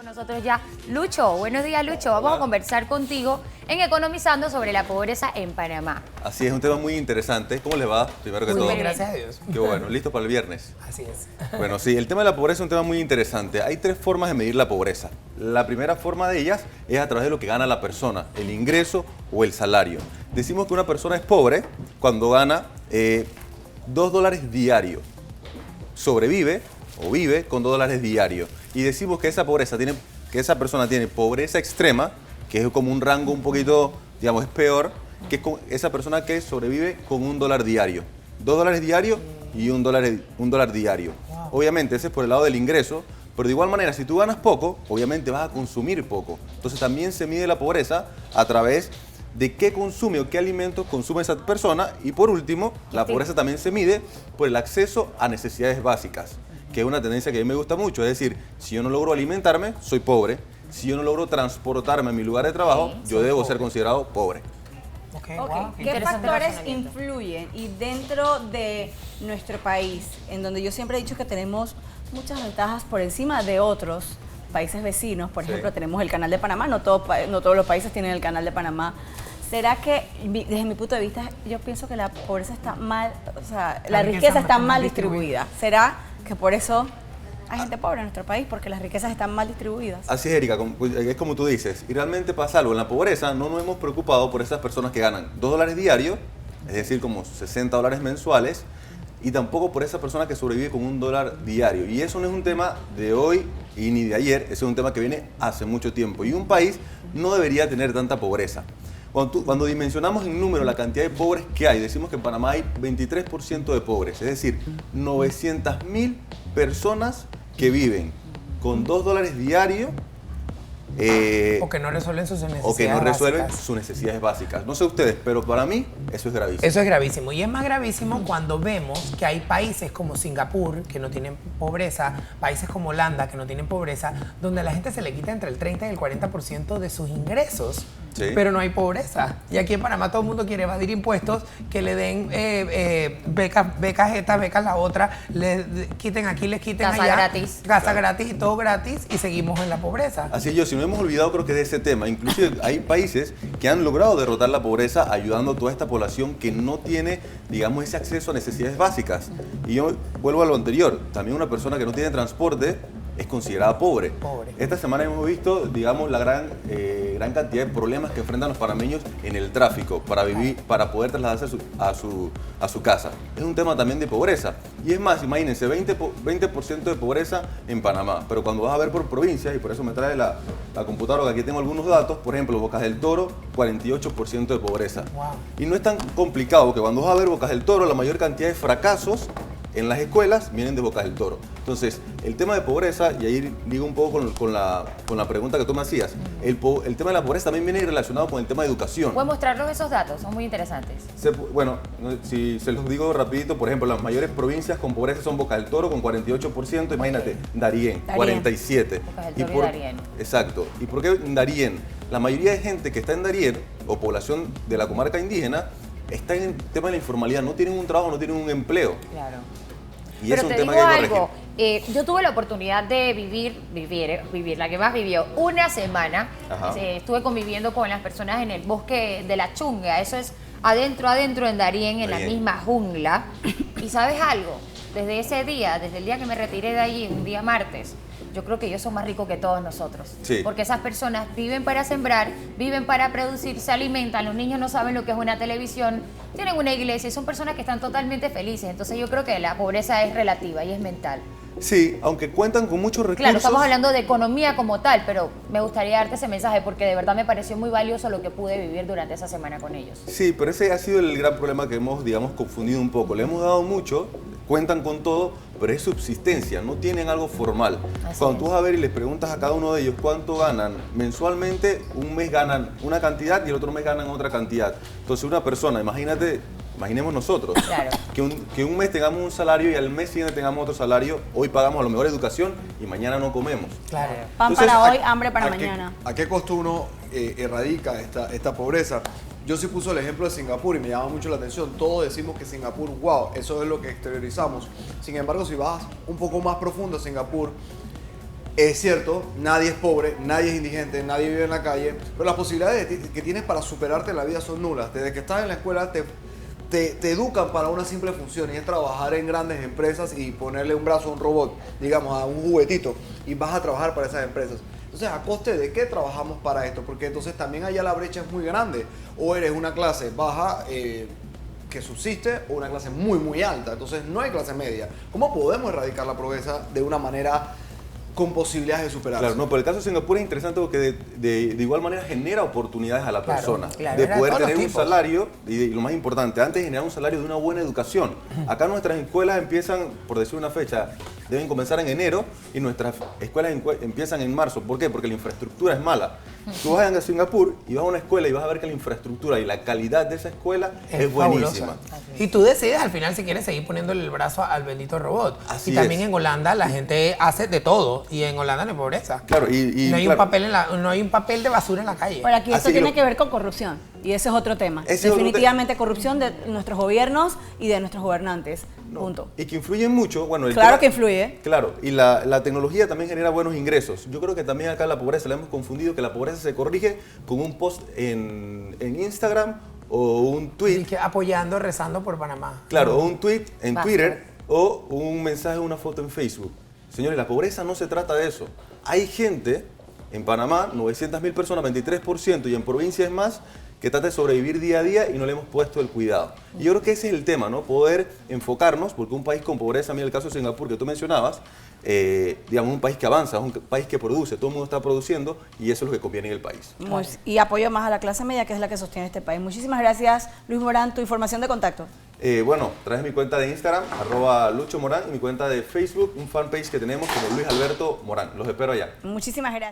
Con nosotros ya Lucho. Buenos días, Lucho. Vamos a conversar contigo en Economizando sobre la pobreza en Panamá. Así es, un tema muy interesante. ¿Cómo les va? Primero que Muy todo. bien, gracias a Dios. Qué bueno, ¿listos para el viernes? Así es. Bueno, sí, el tema de la pobreza es un tema muy interesante. Hay tres formas de medir la pobreza. La primera forma de ellas es a través de lo que gana la persona, el ingreso o el salario. Decimos que una persona es pobre cuando gana $2 diarios. Sobrevive o vive con $2 diarios. Y decimos que esa persona tiene pobreza extrema, que es como un rango un poquito, digamos, es peor, que es esa persona que sobrevive con $1 diario. $2 diarios y un dólar diario. Wow. Obviamente, ese es por el lado del ingreso, pero de igual manera, si tú ganas poco, obviamente vas a consumir poco. Entonces también se mide la pobreza a través de qué consume o qué alimentos consume esa persona. Y por último, la pobreza también se mide por el acceso a necesidades básicas, que es una tendencia que a mí me gusta mucho. Es decir, si yo no logro alimentarme, soy pobre. Si yo no logro transportarme a mi lugar de trabajo, yo debo ser considerado pobre. Wow. ¿Qué factores influyen? Y dentro de nuestro país, en donde yo siempre he dicho que tenemos muchas ventajas por encima de otros países vecinos, por ejemplo, tenemos el Canal de Panamá, no todos los países tienen el Canal de Panamá. ¿Será que, desde mi punto de vista, yo pienso que la pobreza está mal, o sea, la riqueza está mal distribuida? ¿Será que por eso hay gente pobre en nuestro país? Porque las riquezas están mal distribuidas. Así es, Erika, es como tú dices. Y realmente pasa algo. En la pobreza no nos hemos preocupado por esas personas que ganan $2 diarios, es decir, como $60 mensuales, y tampoco por esa persona que sobrevive con $1 diario. Y eso no es un tema de hoy y ni de ayer, es un tema que viene hace mucho tiempo. Y un país no debería tener tanta pobreza. Cuando dimensionamos en número la cantidad de pobres que hay, decimos que en Panamá hay 23% de pobres, es decir, 900.000 personas que viven con $2 diarios. O que no resuelven sus necesidades O que no resuelven básicas. sus necesidades básicas. No sé ustedes, pero para mí eso es gravísimo. Eso es gravísimo. Y es más gravísimo cuando vemos que hay países como Singapur, que no tienen pobreza, países como Holanda, que no tienen pobreza, donde a la gente se le quita entre el 30 y el 40% de sus ingresos. Sí. Pero no hay pobreza. Y aquí en Panamá todo el mundo quiere evadir impuestos, que le den becas esta, becas la otra, le quiten aquí, les quiten casa allá. Gratis. Casa gratis y todo gratis y seguimos en la pobreza. Así es, si no hemos olvidado creo que de ese tema. Inclusive hay países que han logrado derrotar la pobreza ayudando a toda esta población que no tiene, digamos, ese acceso a necesidades básicas. Y yo vuelvo a lo anterior, también una persona que no tiene transporte es considerada pobre. Esta semana hemos visto, digamos, la gran cantidad de problemas que enfrentan los panameños en el tráfico para poder trasladarse a su casa. Es un tema también de pobreza. Y es más, imagínense, 20% de pobreza en Panamá. Pero cuando vas a ver por provincias, y por eso me trae la computadora, que aquí tengo algunos datos, por ejemplo, Bocas del Toro, 48% de pobreza. Wow. Y no es tan complicado, porque cuando vas a ver Bocas del Toro, la mayor cantidad de fracasos en las escuelas vienen de Bocas del Toro. Entonces, el tema de pobreza, y ahí digo un poco con la pregunta que tú me hacías, el tema de la pobreza también viene relacionado con el tema de educación. ¿Puedes mostrarnos esos datos? Son muy interesantes. Bueno, si se los digo rapidito, por ejemplo, las mayores provincias con pobreza son Bocas del Toro con 48%, imagínate, Darién, 47%. Bocas del Toro y Darién. Exacto. ¿Y por qué Darién? La mayoría de gente que está en Darién, o población de la comarca indígena, está en el tema de la informalidad, no tienen un trabajo, no tienen un empleo. Claro. Y pero es un te tema digo que algo, yo tuve la oportunidad de vivir, la que más vivió, una semana. Estuve conviviendo con las personas en el bosque de la Chunga, eso es adentro en Darién, en la misma jungla. Y ¿sabes algo? Desde ese día, desde el día que me retiré de allí, un día martes, yo creo que ellos son más ricos que todos nosotros. Sí. Porque esas personas viven para sembrar, viven para producir, se alimentan, los niños no saben lo que es una televisión, tienen una iglesia y son personas que están totalmente felices. Entonces yo creo que la pobreza es relativa y es mental. Sí, aunque cuentan con muchos recursos. Claro, estamos hablando de economía como tal, pero me gustaría darte ese mensaje porque de verdad me pareció muy valioso lo que pude vivir durante esa semana con ellos. Sí, pero ese ha sido el gran problema que hemos, digamos, confundido un poco. Le hemos dado mucho, cuentan con todo, pero es subsistencia, no tienen algo formal. Cuando tú vas a ver y les preguntas a cada uno de ellos cuánto ganan mensualmente, un mes ganan una cantidad y el otro mes ganan otra cantidad. Entonces una persona, imaginemos nosotros, claro, que un mes tengamos un salario y al mes siguiente tengamos otro salario, hoy pagamos a lo mejor educación y mañana no comemos. Claro. Pan para hoy, hambre para mañana. ¿A qué costo uno erradica esta pobreza? Yo sí puso el ejemplo de Singapur y me llama mucho la atención. Todos decimos que Singapur, wow, eso es lo que exteriorizamos. Sin embargo, si vas un poco más profundo a Singapur, Es cierto, nadie es pobre, nadie es indigente, nadie vive en la calle, pero las posibilidades que tienes para superarte en la vida son nulas. Desde que estás en la escuela te educan para una simple función y es trabajar en grandes empresas y ponerle un brazo a un robot, digamos, a un juguetito, y vas a trabajar para esas empresas. Entonces, ¿a coste de qué trabajamos para esto? Porque entonces también allá la brecha es muy grande. O eres una clase baja que subsiste o una clase muy, muy alta. Entonces, no hay clase media. ¿Cómo podemos erradicar la pobreza de una manera con posibilidades de superarse? Claro, no, pero el caso de Singapur es interesante porque de igual manera genera oportunidades a la persona. Claro, de poder todos los tener un tipos. salario, y lo más importante, antes de generar un salario de una buena educación. Acá nuestras escuelas empiezan, por decir una fecha, deben comenzar en enero y nuestras escuelas empiezan en marzo. ¿Por qué? Porque la infraestructura es mala. Tú vas a Singapur y vas a una escuela y vas a ver que la infraestructura y la calidad de esa escuela es buenísima. fabulosa. Y tú decides al final si quieres seguir poniéndole el brazo al bendito robot. Así y también es. en Holanda la gente hace de todo y en Holanda no hay pobreza. Claro, y no hay claro, no hay un papel de basura en la calle. Por aquí esto Así que tiene lo- que ver con corrupción y ese es otro tema. Ese es otro Definitivamente corrupción de nuestros gobiernos y de nuestros gobernantes. Punto. y que influyen mucho. Bueno, Claro que influye. Claro, y la tecnología también genera buenos ingresos. Yo creo que también acá la pobreza, la hemos confundido, que la pobreza se corrige con un post en Instagram o un tweet. Y que apoyando, rezando por Panamá. Claro, o un tweet en Basta. Twitter o un mensaje o una foto en Facebook. Señores, la pobreza no se trata de eso. Hay gente en Panamá, 900.000 personas, 23%, y en provincias más, que trata de sobrevivir día a día y no le hemos puesto el cuidado. Y yo creo que ese es el tema, ¿no? Poder enfocarnos, porque un país con pobreza, mira el caso de Singapur que tú mencionabas, digamos, un país que avanza, un país que produce, todo el mundo está produciendo y eso es lo que conviene en el país. Y apoyo más a la clase media, que es la que sostiene este país. Muchísimas gracias, Luis Morán. Tu información de contacto. Bueno, traes mi cuenta de Instagram, @Lucho Morán, y mi cuenta de Facebook, un fanpage que tenemos como Luis Alberto Morán. Los espero allá. Muchísimas gracias.